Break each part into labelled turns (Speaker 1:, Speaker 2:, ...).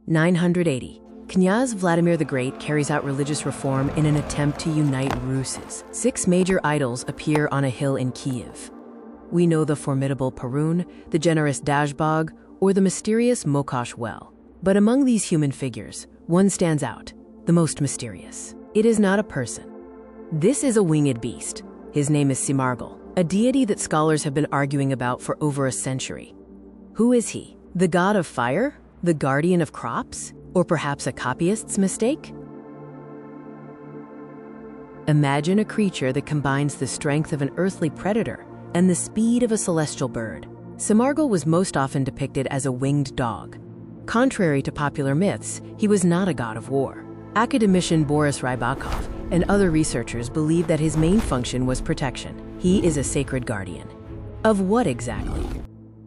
Speaker 1: 980. Knyaz Vladimir the Great carries out religious reform in an attempt to unite Ruses. 6 major idols appear on a hill in Kiev. We know the formidable Perun, the generous Dazhbog, or the mysterious Mokosh well. But among these human figures, one stands out, the most mysterious. It is not a person. This is a winged beast. His name is Symargl, a deity that scholars have been arguing about for over a century. Who is he? The god of fire? The guardian of crops? Or perhaps a copyist's mistake? Imagine a creature that combines the strength of an earthly predator and the speed of a celestial bird. Symargl was most often depicted as a winged dog. Contrary to popular myths, he was not a god of war. Academician Boris Rybakov and other researchers believe that his main function was protection. He is a sacred guardian. Of what exactly?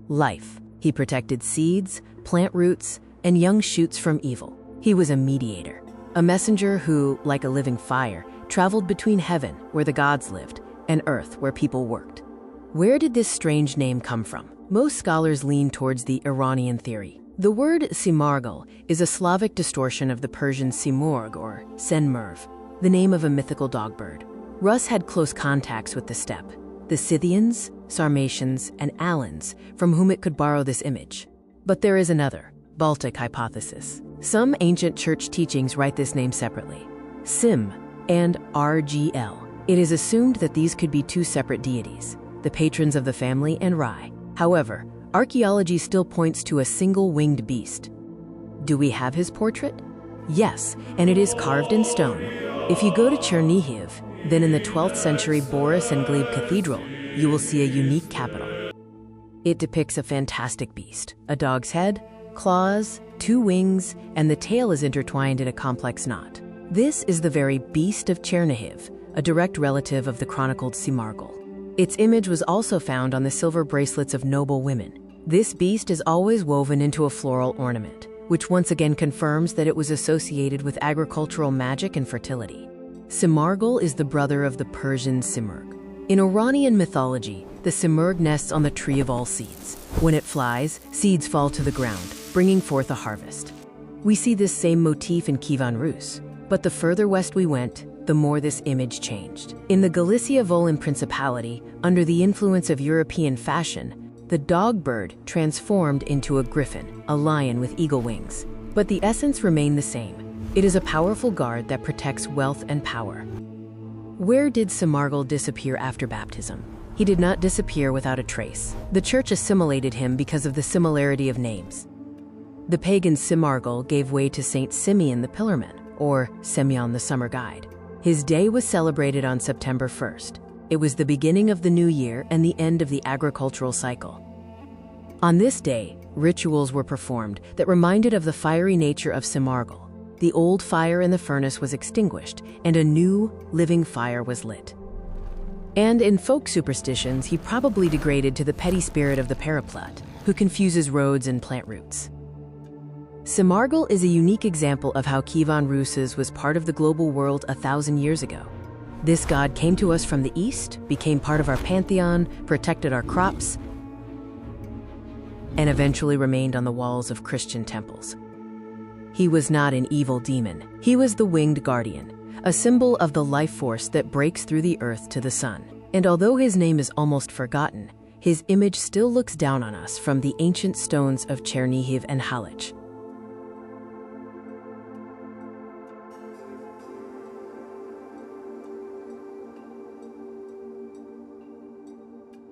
Speaker 1: Life. He protected seeds, plant roots, and young shoots from evil. He was a mediator, a messenger who, like a living fire, traveled between heaven, where the gods lived, and earth, where people worked. Where did this strange name come from? Most scholars lean towards the Iranian theory. The word Symargl is a Slavic distortion of the Persian Simurg or Senmerv, the name of a mythical dog bird. Rus had close contacts with the steppe, the Scythians, Sarmatians, and Alans, from whom it could borrow this image. But there is another, Baltic hypothesis. Some ancient church teachings write this name separately, Sim and RGL. It is assumed that these could be 2 separate deities, the patrons of the family and Rai. However, archaeology still points to a single winged beast. Do we have his portrait? Yes, and it is carved in stone. If you go to Chernihiv, then in the 12th century Boris and Gleb Cathedral, you will see a unique capital. It depicts a fantastic beast, a dog's head, claws, 2 wings, and the tail is intertwined in a complex knot. This is the very beast of Chernihiv, a direct relative of the chronicled Symargl. Its image was also found on the silver bracelets of noble women. This beast is always woven into a floral ornament, which once again confirms that it was associated with agricultural magic and fertility. Symargl is the brother of the Persian Symargl. In Iranian mythology, the Symargl nests on the tree of all seeds. When it flies, seeds fall to the ground, bringing forth a harvest. We see this same motif in Kievan Rus, but the further west we went, the more this image changed. In the Galicia-Volyn Principality, under the influence of European fashion, the dog bird transformed into a griffin, a lion with eagle wings. But the essence remained the same. It is a powerful guard that protects wealth and power. Where did Symargl disappear after baptism? He did not disappear without a trace. The church assimilated him because of the similarity of names. The pagan Symargl gave way to Saint Simeon the Pillarman, or Semyon the Summer Guide. His day was celebrated on September 1st. It was the beginning of the new year and the end of the agricultural cycle. On this day, rituals were performed that reminded of the fiery nature of Symargl. The old fire in the furnace was extinguished, and a new, living fire was lit. And in folk superstitions, he probably degraded to the petty spirit of the Paraplat, who confuses roads and plant roots. Symargl is a unique example of how Kievan Rus was part of the global world 1,000 years ago. This god came to us from the east, became part of our pantheon, protected our crops, and eventually remained on the walls of Christian temples. He was not an evil demon. He was the winged guardian, a symbol of the life force that breaks through the earth to the sun. And although his name is almost forgotten, his image still looks down on us from the ancient stones of Chernihiv and Halych.